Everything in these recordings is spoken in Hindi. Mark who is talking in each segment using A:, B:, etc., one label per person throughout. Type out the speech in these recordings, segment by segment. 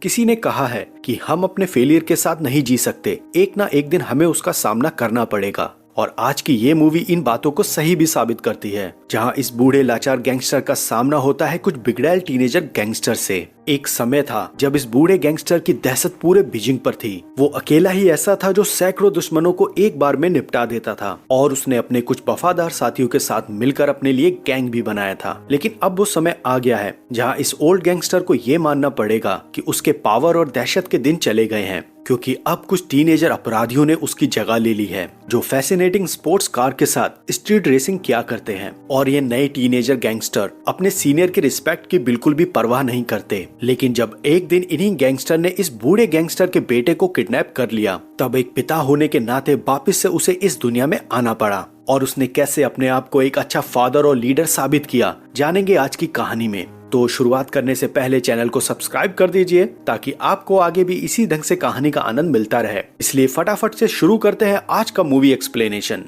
A: किसी ने कहा है कि हम अपने फेलियर के साथ नहीं जी सकते, एक ना एक दिन हमें उसका सामना करना पड़ेगा। और आज की ये मूवी इन बातों को सही भी साबित करती है, जहां इस बूढ़े लाचार गैंगस्टर का सामना होता है कुछ बिगड़ैल टीनेजर गैंगस्टर से। एक समय था जब इस बूढ़े गैंगस्टर की दहशत पूरे बीजिंग पर थी। वो अकेला ही ऐसा था जो सैकड़ों दुश्मनों को एक बार में निपटा देता था, और उसने अपने कुछ वफादार साथियों के साथ मिलकर अपने लिए गैंग भी बनाया था। लेकिन अब वो समय आ गया है जहाँ इस ओल्ड गैंगस्टर को ये मानना पड़ेगा कि उसके पावर और दहशत के दिन चले गए हैं, क्योंकि अब कुछ टीनेजर अपराधियों ने उसकी जगह ले ली है, जो फैसिनेटिंग स्पोर्ट्स कार के साथ स्ट्रीट रेसिंग किया करते हैं। और ये नए टीनेजर गैंगस्टर अपने सीनियर की रिस्पेक्ट की बिल्कुल भी परवाह नहीं करते। लेकिन जब एक दिन इन्हीं गैंगस्टर ने इस बूढ़े गैंगस्टर के बेटे को किडनैप कर लिया, तब एक पिता होने के नाते वापस से उसे इस दुनिया में आना पड़ा। और उसने कैसे अपने आप को एक अच्छा फादर और लीडर साबित किया, जानेंगे आज की कहानी में। तो शुरुआत करने से पहले चैनल को सब्सक्राइब कर दीजिए, ताकि आपको आगे भी इसी ढंग से कहानी का आनंद मिलता रहे। इसलिए फटाफट से शुरू करते हैं आज का मूवी एक्सप्लेनेशन।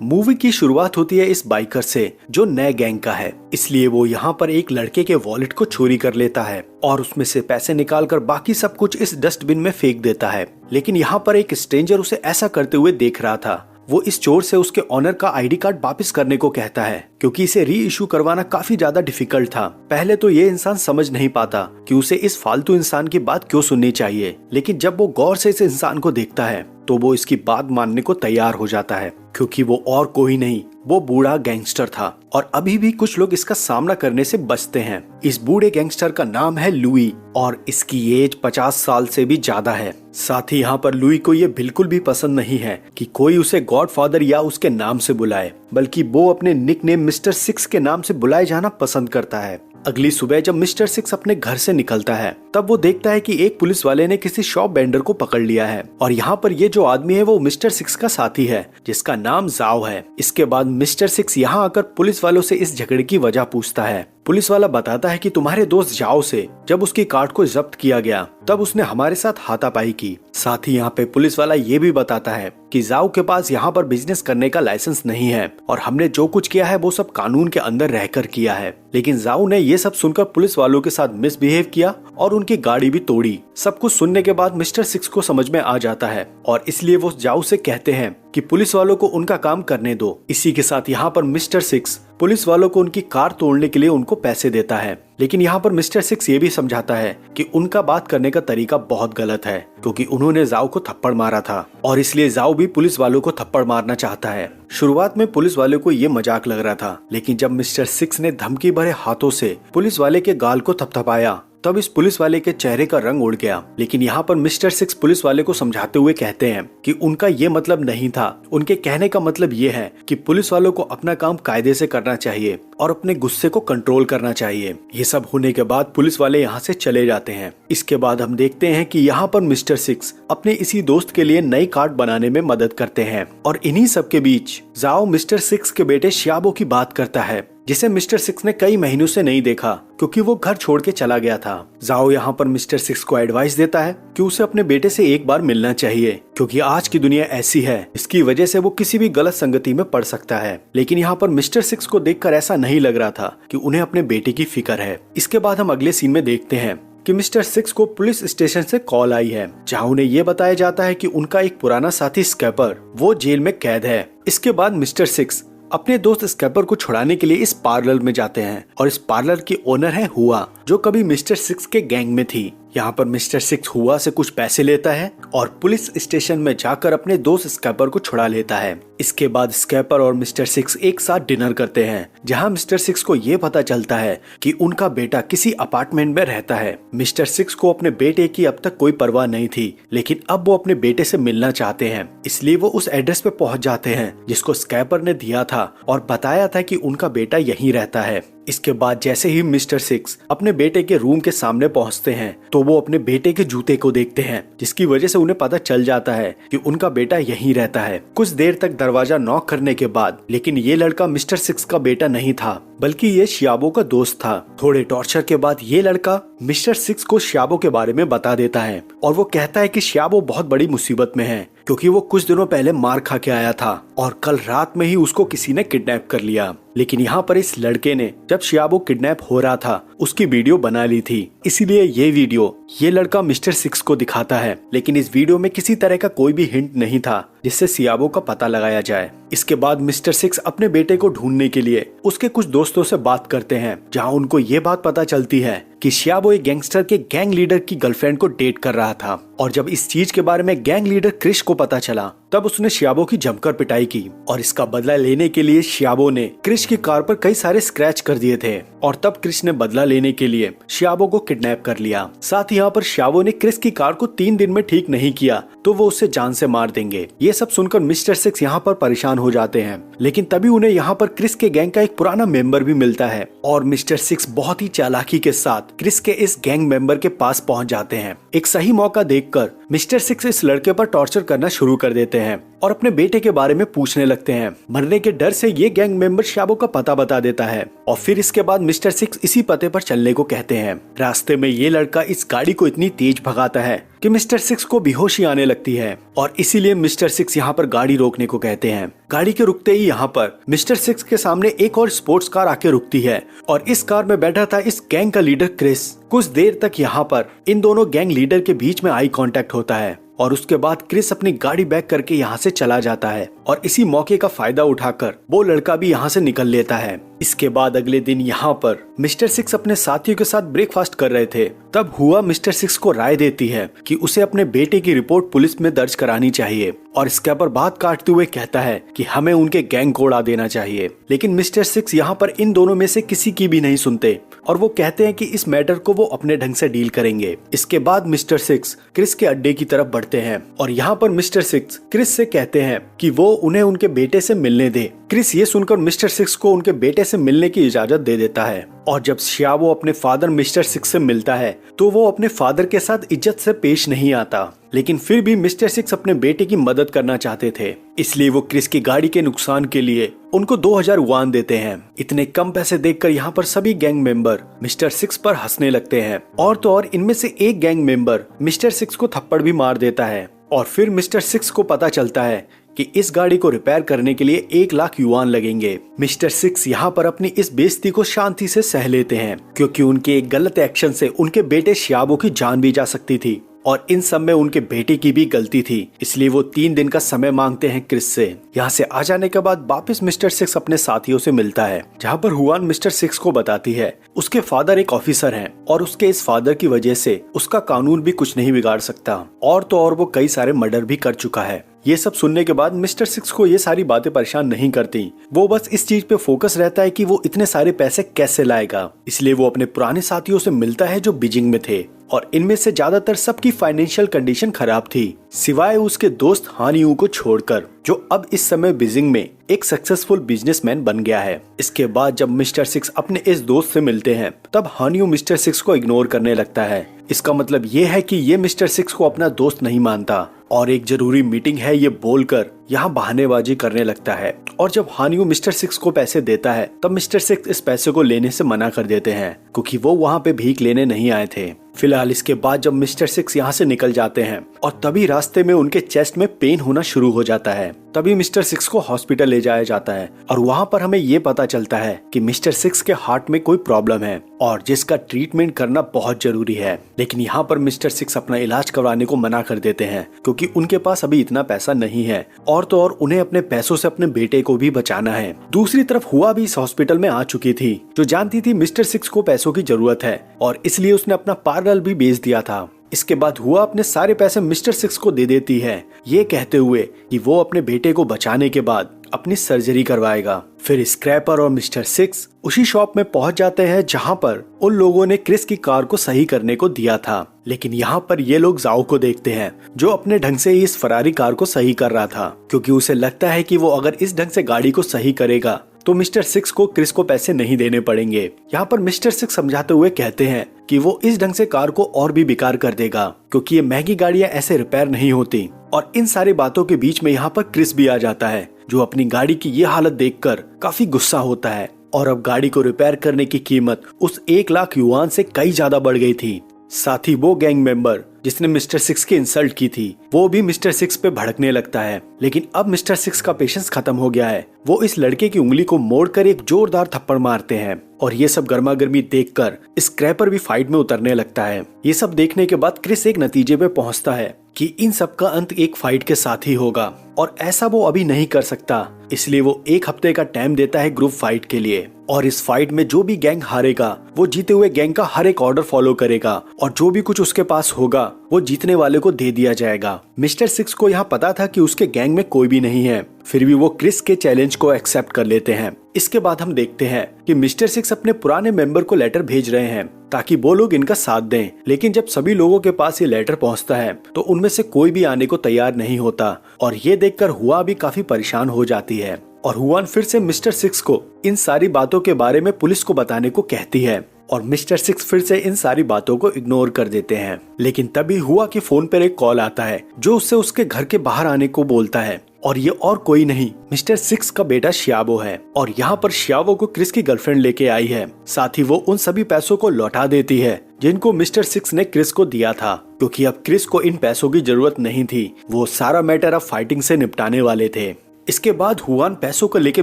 A: मूवी की शुरुआत होती है इस बाइकर से, जो नए गैंग का है। इसलिए वो यहाँ पर एक लड़के के वॉलेट को चोरी कर लेता है और उसमें से पैसे निकालकर बाकी सब कुछ इस डस्टबिन में फेंक देता है। लेकिन यहाँ पर एक स्ट्रेंजर उसे ऐसा करते हुए देख रहा था। वो इस चोर से उसके ऑनर का आईडी कार्ड वापस करने को कहता है, क्योंकि इसे री इशू करवाना काफी ज्यादा डिफिकल्ट था। पहले तो ये इंसान समझ नहीं पाता कि उसे इस फालतू इंसान की बात क्यों सुननी चाहिए, लेकिन जब वो गौर से इस इंसान को देखता है तो वो इसकी बात मानने को तैयार हो जाता है, क्योंकि वो और कोई नहीं, वो बूढ़ा गैंगस्टर था। और अभी भी कुछ लोग इसका सामना करने से बचते हैं। इस बूढ़े गैंगस्टर का नाम है लुई, और इसकी एज 50 साल से भी ज्यादा है। साथ ही यहाँ पर लुई को ये बिल्कुल भी पसंद नहीं है कि कोई उसे गॉडफादर या उसके नाम से बुलाए, बल्कि वो अपने निकनेम मिस्टर सिक्स के नाम से बुलाए जाना पसंद करता है। अगली सुबह जब मिस्टर सिक्स अपने घर से निकलता है, तब वो देखता है कि एक पुलिस वाले ने किसी शॉप वेंडर को पकड़ लिया है। और यहाँ पर ये जो आदमी है वो मिस्टर सिक्स का साथी है, जिसका नाम जाओ है। इसके बाद मिस्टर सिक्स यहाँ आकर पुलिस वालों से इस झगड़े की वजह पूछता है। पुलिस वाला बताता है कि तुम्हारे दोस्त जाओ से जब उसकी कार को जब्त किया गया, तब उसने हमारे साथ हाथापाई की। साथ ही यहाँ पे पुलिस वाला ये भी बताता है कि जाओ के पास यहाँ पर बिजनेस करने का लाइसेंस नहीं है, और हमने जो कुछ किया है वो सब कानून के अंदर रहकर किया है। लेकिन जाओ ने ये सब सुनकर पुलिस वालों के साथ मिसबिहेव किया और उनकी गाड़ी भी तोड़ी। सब कुछ सुनने के बाद मिस्टर सिक्स को समझ में आ जाता है, और इसलिए वो जाओ से कहते हैं कि पुलिस वालों को उनका काम करने दो। इसी के साथ यहाँ पर मिस्टर सिक्स पुलिस वालों को उनकी कार तोड़ने के लिए उनको पैसे देता है। लेकिन यहाँ पर मिस्टर सिक्स ये भी समझाता है कि उनका बात करने का तरीका बहुत गलत है, क्योंकि उन्होंने जाओ को थप्पड़ मारा था, और इसलिए जाओ भी पुलिस वालों को थप्पड़ मारना चाहता है। शुरुआत में पुलिस वाले को ये मजाक लग रहा था, लेकिन जब मिस्टर सिक्स ने धमकी भरे हाथों से पुलिस वाले के गाल को थपथपाया, तब इस पुलिस वाले के चेहरे का रंग उड़ गया। लेकिन यहाँ पर मिस्टर सिक्स पुलिस वाले को समझाते हुए कहते हैं कि उनका ये मतलब नहीं था। उनके कहने का मतलब ये है कि पुलिस वालों को अपना काम कायदे से करना चाहिए और अपने गुस्से को कंट्रोल करना चाहिए। ये सब होने के बाद पुलिस वाले यहाँ से चले जाते हैं। इसके बाद हम देखते हैं कि यहाँ पर मिस्टर सिक्स अपने इसी दोस्त के लिए नई कार्ड बनाने में मदद करते हैं। और इन्हीं सब के बीच जाओ मिस्टर सिक्स के बेटे श्याबो की बात करता है, जिसे मिस्टर सिक्स ने कई महीनों से नहीं देखा, क्योंकि वो घर छोड़ के चला गया था। जाओ यहाँ पर मिस्टर सिक्स को एडवाइस देता है कि उसे अपने बेटे से एक बार मिलना चाहिए, क्योंकि आज की दुनिया ऐसी है, इसकी वजह से वो किसी भी गलत संगति में पड़ सकता है। लेकिन यहाँ पर मिस्टर सिक्स को देखकर ऐसा नहीं लग रहा था कि उन्हें अपने बेटे की फिक्र है। इसके बाद हम अगले सीन में देखते हैं कि मिस्टर सिक्स को पुलिस स्टेशन से कॉल आई है, जहां उन्हें ये बताया जाता है कि उनका एक पुराना साथी स्कैपर वो जेल में कैद है। इसके बाद मिस्टर सिक्स अपने दोस्त स्कैपर को छुड़ाने के लिए इस पार्लर में जाते हैं, और इस पार्लर की ओनर है हुआ, जो कभी मिस्टर सिक्स के गैंग में थी। यहाँ पर मिस्टर सिक्स हुआ से कुछ पैसे लेता है और पुलिस स्टेशन में जाकर अपने दोस्त स्कैपर को छुड़ा लेता है। इसके बाद स्कैपर और मिस्टर सिक्स एक साथ डिनर करते हैं, जहाँ मिस्टर सिक्स को ये पता चलता है कि उनका बेटा किसी अपार्टमेंट में रहता है। मिस्टर सिक्स को अपने बेटे की अब तक कोई परवाह नहीं थी, लेकिन अब वो अपने बेटे से मिलना चाहते हैं। इसलिए वो उस एड्रेस पे पहुंच जाते हैं जिसको स्कैपर ने दिया था और बताया था कि उनका बेटा यहीं रहता है। इसके बाद जैसे ही मिस्टर सिक्स अपने बेटे के रूम के सामने पहुंचते हैं, तो वो अपने बेटे के जूते को देखते हैं, जिसकी वजह से उन्हें पता चल जाता है कि उनका बेटा यहीं रहता है। कुछ देर तक दरवाजा नॉक करने के बाद, लेकिन ये लड़का मिस्टर सिक्स का बेटा नहीं था, बल्कि ये श्याबो का दोस्त था। थोड़े टॉर्चर के बाद ये लड़का मिस्टर सिक्स को श्याबो के बारे में बता देता है, और वो कहता है कि श्याबो बहुत बड़ी मुसीबत में है, क्योंकि वो कुछ दिनों पहले मार खा के आया था और कल रात में ही उसको किसी ने किडनैप कर लिया। लेकिन यहाँ पर इस लड़के ने जब शियाबो किडनैप हो रहा था उसकी वीडियो बना ली थी, इसीलिए ये वीडियो ये लड़का मिस्टर सिक्स को दिखाता है। लेकिन इस वीडियो में किसी तरह का कोई भी हिंट नहीं था जिससे शियाबो का पता लगाया जाए। इसके बाद मिस्टर सिक्स अपने बेटे को ढूंढने के लिए उसके कुछ दोस्तों से बात करते हैं, जहां उनको ये बात पता चलती है कि शियाबो एक गैंगस्टर के गैंग लीडर की गर्लफ्रेंड को डेट कर रहा था। और जब इस चीज के बारे में गैंग लीडर क्रिश को पता चला तब उसने शियाबो की जमकर पिटाई की और इसका बदला लेने के लिए शियाबो ने क्रिश की कार पर कई सारे स्क्रैच कर दिए थे और तब क्रिश ने बदला लेने के लिए शियाबो को किडनैप कर लिया। साथ ही यहाँ पर शियाबो ने क्रिश की कार को 3 दिन में ठीक नहीं किया तो वो उसे जान से मार देंगे। ये सब सुनकर मिस्टर सिक्स यहाँ पर परेशान हो जाते हैं, लेकिन तभी उन्हें यहाँ पर क्रिस के गैंग का एक पुराना मेंबर भी मिलता है और मिस्टर सिक्स बहुत ही चालाकी के साथ क्रिस के इस गैंग मेंबर के पास पहुंच जाते हैं। एक सही मौका देखकर मिस्टर सिक्स इस लड़के पर टॉर्चर करना शुरू कर देते हैं और अपने बेटे के बारे में पूछने लगते हैं। मरने के डर से ये गैंग मेंबर शियाबो का पता बता देता है और फिर इसके बाद मिस्टर सिक्स इसी पते पर चलने को कहते हैं। रास्ते में ये लड़का इस गाड़ी को इतनी तेज भगाता है कि मिस्टर सिक्स को बेहोशी आने लगती है और इसीलिए मिस्टर सिक्स यहाँ पर गाड़ी रोकने को कहते हैं। गाड़ी के रुकते ही यहाँ पर मिस्टर सिक्स के सामने एक और स्पोर्ट्स कार आके रुकती है और इस कार में बैठा था इस गैंग का लीडर क्रिस। कुछ देर तक यहाँ पर इन दोनों गैंग लीडर के बीच में आई कांटेक्ट होता है और उसके बाद क्रिस अपनी गाड़ी बैक करके यहाँ से चला जाता है और इसी मौके का फायदा उठाकर वो लड़का भी यहाँ से निकल लेता है। इसके बाद अगले दिन यहाँ पर मिस्टर सिक्स अपने साथियों के साथ ब्रेकफास्ट कर रहे थे, तब हुआ मिस्टर सिक्स को राय देती है कि उसे अपने बेटे की रिपोर्ट पुलिस में दर्ज करानी चाहिए और इसके पर बात काटते हुए कहता है कि हमें उनके गैंग को उड़ा देना चाहिए। लेकिन मिस्टर सिक्स यहाँ पर इन दोनों में से किसी की भी नहीं सुनते और वो कहते हैं कि इस मैटर को वो अपने ढंग से डील करेंगे। इसके बाद मिस्टर सिक्स क्रिस के अड्डे की तरफ बढ़ते हैं और यहाँ पर मिस्टर सिक्स क्रिस से कहते हैं कि वो उन्हें उनके बेटे से मिलने दे। क्रिस ये सुनकर मिस्टर सिक्स को उनके बेटे से मिलने की इजाजत दे देता है और जब शियाबो अपने फादर मिस्टर सिक्स से मिलता है तो वो अपने फादर के साथ इज्जत से पेश नहीं आता, लेकिन फिर भी मिस्टर सिक्स अपने बेटे की मदद करना चाहते थे, इसलिए वो क्रिस की गाड़ी के नुकसान के लिए उनको 2000 युआन देते हैं। इतने कम पैसे देखकर यहाँ पर सभी गैंग मेंबर मिस्टर सिक्स पर हंसने लगते हैं और तो और इनमें से एक गैंग मेंबर मिस्टर सिक्स को थप्पड़ भी मार देता है और फिर मिस्टर सिक्स को पता चलता है कि इस गाड़ी को रिपेयर करने के लिए 1 लाख युआन लगेंगे। मिस्टर सिक्स यहाँ पर अपनी इस बेइज्जती को शांति से सह लेते हैं क्योंकि उनके एक गलत एक्शन से उनके बेटे शियाबो की जान भी जा सकती थी और इन सब में उनके बेटे की भी गलती थी, इसलिए वो 3 दिन का समय मांगते हैं क्रिस से। यहाँ से आ जाने के बाद वापस मिस्टर सिक्स अपने साथियों से मिलता है, जहाँ पर हुआन मिस्टर सिक्स को बताती है उसके फादर एक ऑफिसर हैं और उसके इस फादर की वजह से उसका कानून भी कुछ नहीं बिगाड़ सकता और तो और वो कई सारे मर्डर भी कर चुका है। ये सब सुनने के बाद मिस्टर सिक्स को ये सारी बातें परेशान नहीं करती, वो बस इस चीज पे फोकस रहता है कि वो इतने सारे पैसे कैसे लाएगा। इसलिए वो अपने पुराने साथियों से मिलता है जो बीजिंग में थे और इनमें से ज्यादातर सबकी फाइनेंशियल कंडीशन खराब थी, सिवाय उसके दोस्त हान यू को छोड़कर, जो अब इस समय बीजिंग में एक सक्सेसफुल बिजनेसमैन बन गया है। इसके बाद जब मिस्टर सिक्स अपने इस दोस्त से मिलते हैं तब हान यू मिस्टर सिक्स को इग्नोर करने लगता है। इसका मतलब ये है कि ये मिस्टर सिक्स को अपना दोस्त नहीं मानता और एक जरूरी मीटिंग है ये बोलकर यहाँ बहानेबाजी करने लगता है और जब हान यू मिस्टर सिक्स को पैसे देता है तब मिस्टर सिक्स इस पैसे को लेने से मना कर देते हैं क्योंकि वो वहाँ पे भीख लेने नहीं आए थे। फिलहाल इसके बाद जब मिस्टर सिक्स यहाँ से निकल जाते हैं और तभी रास्ते में उनके चेस्ट में पेन होना शुरू हो जाता है, तभी मिस्टर सिक्स को हॉस्पिटल ले जाया जाता है और वहाँ पर हमें ये पता चलता है कि मिस्टर सिक्स के हार्ट में कोई प्रॉब्लम है और जिसका ट्रीटमेंट करना बहुत जरूरी है। लेकिन यहाँ पर मिस्टर सिक्स अपना इलाज करवाने को मना कर देते हैं क्योंकि उनके पास अभी इतना पैसा नहीं है और तो और उन्हें अपने पैसों से अपने बेटे को भी बचाना है। दूसरी तरफ हुआ भी इस हॉस्पिटल में आ चुकी थी, जो जानती थी मिस्टर सिक्स को पैसों की जरूरत है और इसलिए उसने अपना पार्लर भी बेच दिया था। इसके बाद हुआ अपने सारे पैसे मिस्टर सिक्स को दे देती है, ये कहते हुए कि वो अपने बेटे को बचाने के बाद अपनी सर्जरी करवाएगा। फिर स्क्रैपर और मिस्टर सिक्स उसी शॉप में पहुंच जाते हैं जहां पर उन लोगों ने क्रिस की कार को सही करने को दिया था। लेकिन यहाँ पर ये लोग जाओ को देखते हैं जो अपने ढंग से ही इस फरारी कार को सही कर रहा था, क्योंकि उसे लगता है कि वो अगर इस ढंग से गाड़ी को सही करेगा तो मिस्टर सिक्स को क्रिस को पैसे नहीं देने पड़ेंगे। यहाँ पर मिस्टर सिक्स समझाते हुए कहते हैं कि वो इस ढंग से कार को और भी बेकार कर देगा क्योंकि ये महंगी गाड़ियां ऐसे रिपेयर नहीं होती। और इन सारी बातों के बीच में यहाँ पर क्रिस भी आ जाता है, जो अपनी गाड़ी की ये हालत देखकर काफी गुस्सा होता है और अब गाड़ी को रिपेयर करने की कीमत उस 1 लाख युआन से कई ज्यादा बढ़ गई थी। साथ ही वो गैंग मेंबर जिसने मिस्टर सिक्स की इंसल्ट की थी, वो भी मिस्टर सिक्स पे भड़कने लगता है। लेकिन अब मिस्टर सिक्स का पेशेंस खत्म हो गया है। वो इस लड़के की उंगली को मोड़कर एक जोरदार थप्पड़ मारते हैं और ये सब गर्मा गर्मी देखकर स्क्रैपर भी फाइट में उतरने लगता है। ये सब देखने के बाद क्रिस एक नतीजे पे पहुंचता है कि इन सब का अंत एक फाइट के साथ ही होगा और ऐसा वो अभी नहीं कर सकता, इसलिए वो एक हफ्ते का टाइम देता है ग्रुप फाइट के लिए। और इस फाइट में जो भी गैंग हारेगा वो जीते हुए गैंग का हर एक ऑर्डर फॉलो करेगा और जो भी कुछ उसके पास होगा वो जीतने वाले को दे दिया जाएगा। मिस्टर सिक्स को यहाँ पता था कि उसके गैंग में कोई भी नहीं है, फिर भी वो क्रिस के चैलेंज को एक्सेप्ट कर लेते हैं। इसके बाद हम देखते हैं कि मिस्टर सिक्स अपने पुराने मेंबर को लेटर भेज रहे हैं ताकि वो लोग इनका साथ दें। लेकिन जब सभी लोगों के पास ये लेटर पहुंचता है तो उनमें से कोई भी आने को तैयार नहीं होता और ये देखकर हुआ भी काफी परेशान हो जाती है और हुआन फिर से मिस्टर सिक्स को इन सारी बातों के बारे में पुलिस को बताने को कहती है और मिस्टर सिक्स फिर से इन सारी बातों को इग्नोर कर देते हैं। लेकिन तभी हुआ कि फोन पर एक कॉल आता है जो उससे उसके घर के बाहर आने को बोलता है और ये और कोई नहीं मिस्टर सिक्स का बेटा श्यावो है। और यहाँ पर श्यावो को क्रिस की गर्लफ्रेंड लेके आई है, साथ ही वो उन सभी पैसों को लौटा देती है जिनको मिस्टर सिक्स ने क्रिस को दिया था, क्योंकि अब क्रिस को इन पैसों की जरूरत नहीं थी। वो सारा मैटर अब फाइटिंग से निपटाने वाले थे। इसके बाद हुआन पैसों को लेकर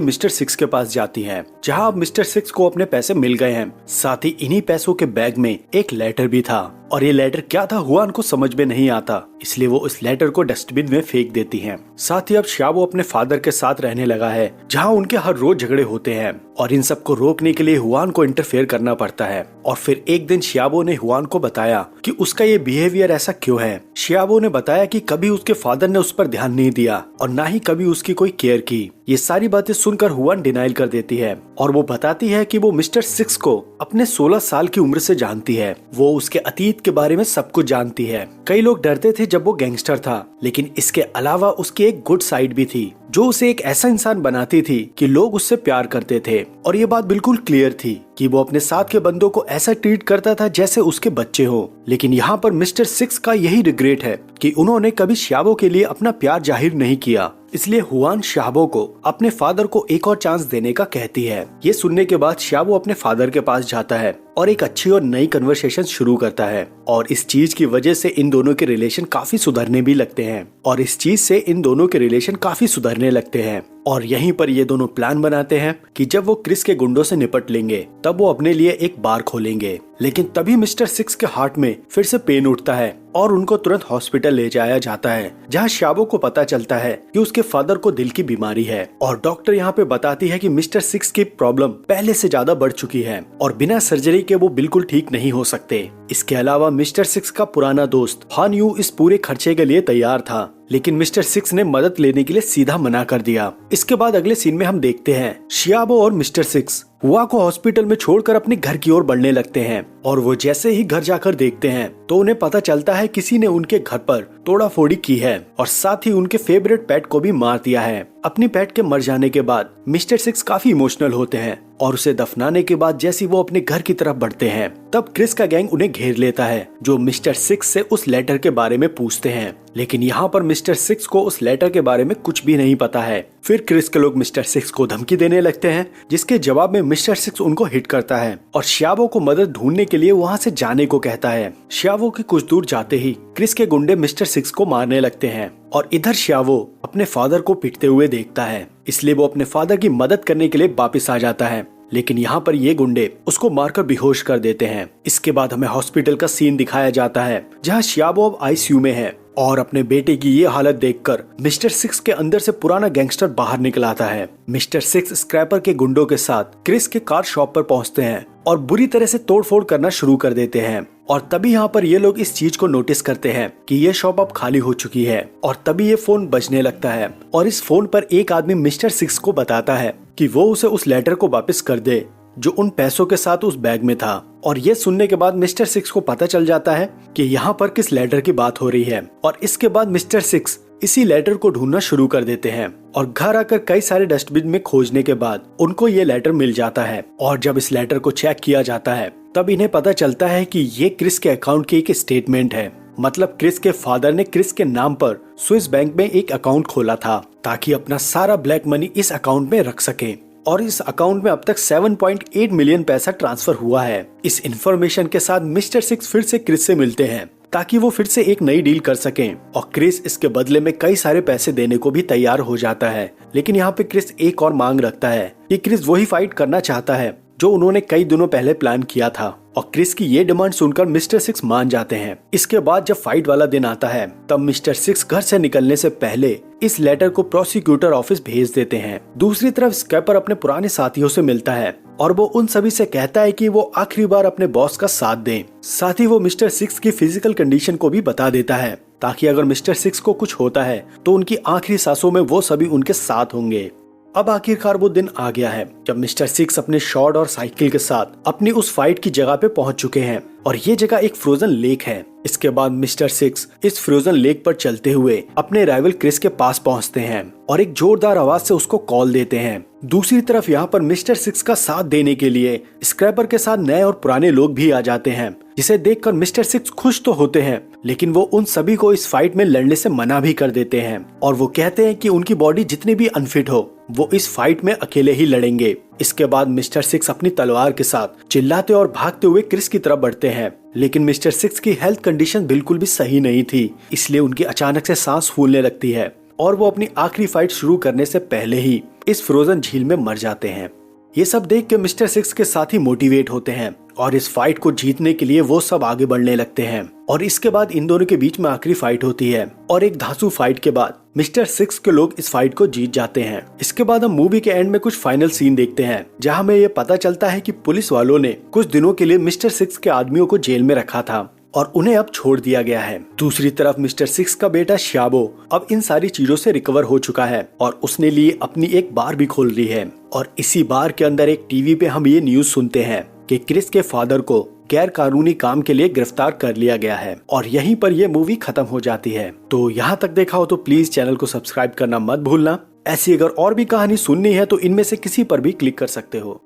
A: मिस्टर सिक्स के पास जाती है, जहां अब मिस्टर सिक्स को अपने पैसे मिल गए हैं। साथ ही इन्हीं पैसों के बैग में एक लेटर भी था और ये लेटर क्या था हुआन को समझ में नहीं आता, इसलिए वो उस लेटर को डस्टबिन में फेंक देती हैं। साथ ही अब श्यावो अपने फादर के साथ रहने लगा है, जहां उनके हर रोज झगड़े होते हैं और इन सब को रोकने के लिए हुआन को इंटरफेयर करना पड़ता है। और फिर एक दिन श्यावो ने हुआन को बताया कि उसका ये बिहेवियर ऐसा क्यों है। श्यावो ने बताया कि कभी उसके फादर ने उस पर ध्यान नहीं दिया और ना ही कभी उसकी कोई केयर की। ये सारी बातें सुनकर हुआन डिनाइल कर देती है और वो बताती है कि वो मिस्टर सिक्स को अपने 16 साल की उम्र से जानती है। वो उसके अतीत के बारे में सब कुछ जानती है। कई लोग डरते थे जब वो गैंगस्टर था, लेकिन इसके अलावा उसकी एक गुड साइड भी थी जो उसे एक ऐसा इंसान बनाती थी कि लोग उससे प्यार करते थे। और ये बात बिल्कुल क्लियर थी कि वो अपने साथ के बंदों को ऐसा ट्रीट करता था जैसे उसके बच्चे हो। लेकिन यहाँ पर मिस्टर सिक्स का यही रिग्रेट है कि उन्होंने कभी श्यावो के लिए अपना प्यार जाहिर नहीं किया। इसलिए हुआन श्यावो को अपने फादर को एक और चांस देने का कहती है। ये सुनने के बाद श्यावो अपने फादर के पास जाता है और एक अच्छी और नई कन्वर्सेशन शुरू करता है और इस चीज की वजह से इन दोनों के रिलेशन काफी सुधरने भी लगते हैं। और यहीं पर ये दोनों प्लान बनाते हैं कि जब वो क्रिस के गुंडों से निपट लेंगे तब वो अपने लिए एक बार खोलेंगे। लेकिन तभी मिस्टर सिक्स के हार्ट में फिर से पेन उठता है और उनको तुरंत हॉस्पिटल ले जाया जाता है, जहां श्यावो को पता चलता है कि उसके फादर को दिल की बीमारी है। और डॉक्टर यहाँ पे बताती है कि मिस्टर सिक्स की प्रॉब्लम पहले से ज्यादा बढ़ चुकी है और बिना सर्जरी के वो बिल्कुल ठीक नहीं हो सकते। इसके अलावा मिस्टर सिक्स का पुराना दोस्त हान यू इस पूरे खर्चे के लिए तैयार था, लेकिन मिस्टर सिक्स ने मदद लेने के लिए सीधा मना कर दिया। इसके बाद अगले सीन में हम देखते हैं श्यावो और मिस्टर सिक्स हुआ को हॉस्पिटल में छोड़कर अपने घर की ओर बढ़ने लगते हैं और वो जैसे ही घर जाकर देखते हैं तो उन्हें पता चलता है किसी ने उनके घर पर तोड़ाफोड़ी की है और साथ ही उनके फेवरेट पेट को भी मार दिया है। अपनी पेट के मर जाने के बाद मिस्टर सिक्स काफी इमोशनल होते हैं और उसे दफनाने के बाद जैसे वो अपने घर की तरफ बढ़ते हैं तब क्रिस का गैंग उन्हें घेर लेता है, जो मिस्टर सिक्स से उस लेटर के बारे में पूछते हैं। लेकिन यहाँ पर मिस्टर सिक्स को उस लेटर के बारे में कुछ भी नहीं पता है। फिर क्रिस के लोग मिस्टर सिक्स को धमकी देने लगते हैं, जिसके जवाब में मिस्टर सिक्स उनको हिट करता है और श्यावो को मदद ढूंढने के लिए वहाँ से जाने को कहता है। श्यावो के कुछ दूर जाते ही क्रिस के गुंडे मिस्टर सिक्स को मारने लगते हैं और इधर श्यावो अपने फादर को पिटते हुए देखता है, इसलिए वो अपने फादर की मदद करने के लिए वापस आ जाता है। लेकिन यहाँ पर ये गुंडे उसको मारकर बेहोश कर देते हैं। इसके बाद हमें हॉस्पिटल का सीन दिखाया जाता है, जहाँ श्यावो अब आईसीयू में है और अपने बेटे की ये हालत देखकर मिस्टर सिक्स के अंदर से पुराना गैंगस्टर बाहर निकल आता है। मिस्टर सिक्स स्क्रैपर के गुंडों के साथ क्रिस के कार शॉप पर पहुंचते हैं और बुरी तरह से तोड़फोड़ करना शुरू कर देते हैं। और तभी यहाँ पर ये लोग इस चीज को नोटिस करते हैं कि ये शॉप अब खाली हो चुकी है और तभी ये फोन बजने लगता है और इस फोन पर एक आदमी मिस्टर सिक्स को बताता है कि वो उसे उस लेटर को वापस कर दे जो उन पैसों के साथ उस बैग में था। और ये सुनने के बाद मिस्टर सिक्स को पता चल जाता है कि यहाँ पर किस लेटर की बात हो रही है और इसके बाद मिस्टर सिक्स इसी लेटर को ढूंढना शुरू कर देते हैं और घर आकर कई सारे डस्टबिन में खोजने के बाद उनको ये लेटर मिल जाता है। और जब इस लेटर को चेक किया जाता है तब इन्हें पता चलता है कि ये क्रिस के अकाउंट की एक स्टेटमेंट है। मतलब क्रिस के फादर ने क्रिस के नाम पर स्विस बैंक में एक अकाउंट खोला था ताकि अपना सारा ब्लैक मनी इस अकाउंट में रख सके और इस अकाउंट में अब तक 7.8 मिलियन पैसा ट्रांसफर हुआ है। इस इंफॉर्मेशन के साथ मिस्टर सिक्स फिर से क्रिस से मिलते हैं ताकि वो फिर से एक नई डील कर सकें। और क्रिस इसके बदले में कई सारे पैसे देने को भी तैयार हो जाता है। लेकिन यहाँ पे क्रिस एक और मांग रखता है कि क्रिस वही फाइट करना चाहता है जो उन्होंने कई दिनों पहले प्लान किया था। और क्रिस की ये डिमांड सुनकर मिस्टर सिक्स मान जाते हैं। इसके बाद जब फाइट वाला दिन आता है तब मिस्टर सिक्स घर से निकलने से पहले इस लेटर को प्रोसिक्यूटर ऑफिस भेज देते हैं। दूसरी तरफ स्कैपर अपने पुराने साथियों से मिलता है और वो उन सभी से कहता है कि वो आखिरी बार अपने बॉस का साथ दें। साथ ही वो मिस्टर सिक्स की फिजिकल कंडीशन को भी बता देता है ताकि अगर मिस्टर सिक्स को कुछ होता है तो उनकी आखिरी सांसों में वो सभी उनके साथ होंगे। अब आखिरकार वो दिन आ गया है जब मिस्टर सिक्स अपने शॉर्ट और साइकिल के साथ अपनी उस फाइट की जगह पे पहुंच चुके हैं और ये जगह एक फ्रोजन लेक है। इसके बाद मिस्टर सिक्स इस फ्रोजन लेक पर चलते हुए अपने राइवल क्रिस के पास पहुंचते हैं और एक जोरदार आवाज से उसको कॉल देते हैं। दूसरी तरफ यहाँ पर मिस्टर सिक्स का साथ देने के लिए स्क्रैपर के साथ नए और पुराने लोग भी आ जाते हैं, जिसे देखकर मिस्टर सिक्स खुश तो होते हैं लेकिन वो उन सभी को इस फाइट में लड़ने से मना भी कर देते हैं और वो कहते हैं कि उनकी बॉडी जितनी भी अनफिट हो वो इस फाइट में अकेले ही लड़ेंगे। इसके बाद मिस्टर सिक्स अपनी तलवार के साथ चिल्लाते और भागते हुए क्रिस की तरफ बढ़ते हैं, लेकिन मिस्टर सिक्स की हेल्थ कंडीशन बिल्कुल भी सही नहीं थी, इसलिए उनकी अचानक से सांस फूलने लगती है और वो अपनी आखिरी फाइट शुरू करने से पहले ही इस फ्रोजन झील में मर जाते हैं। ये सब देख के मिस्टर सिक्स के साथी मोटिवेट होते हैं और इस फाइट को जीतने के लिए वो सब आगे बढ़ने लगते हैं। और इसके बाद इन दोनों के बीच में आखिरी फाइट होती है और एक धांसू फाइट के बाद मिस्टर सिक्स के लोग इस फाइट को जीत जाते हैं। इसके बाद हम मूवी के एंड में कुछ फाइनल सीन देखते हैं जहां हमें ये पता चलता है कि पुलिस वालों ने कुछ दिनों के लिए मिस्टर सिक्स के आदमियों को जेल में रखा था और उन्हें अब छोड़ दिया गया है। दूसरी तरफ मिस्टर सिक्स का बेटा श्याबो अब इन सारी चीजों से रिकवर हो चुका है और उसने लिए अपनी एक बार भी खोल ली है और इसी बार के अंदर एक टीवी पे हम ये न्यूज सुनते हैं कि क्रिस के फादर को गैर कानूनी काम के लिए गिरफ्तार कर लिया गया है और यहीं पर यह मूवी खत्म हो जाती है। तो यहाँ तक देखा हो तो प्लीज चैनल को सब्सक्राइब करना मत भूलना। ऐसी अगर और भी कहानी सुननी है तो इनमें से किसी पर भी क्लिक कर सकते हो।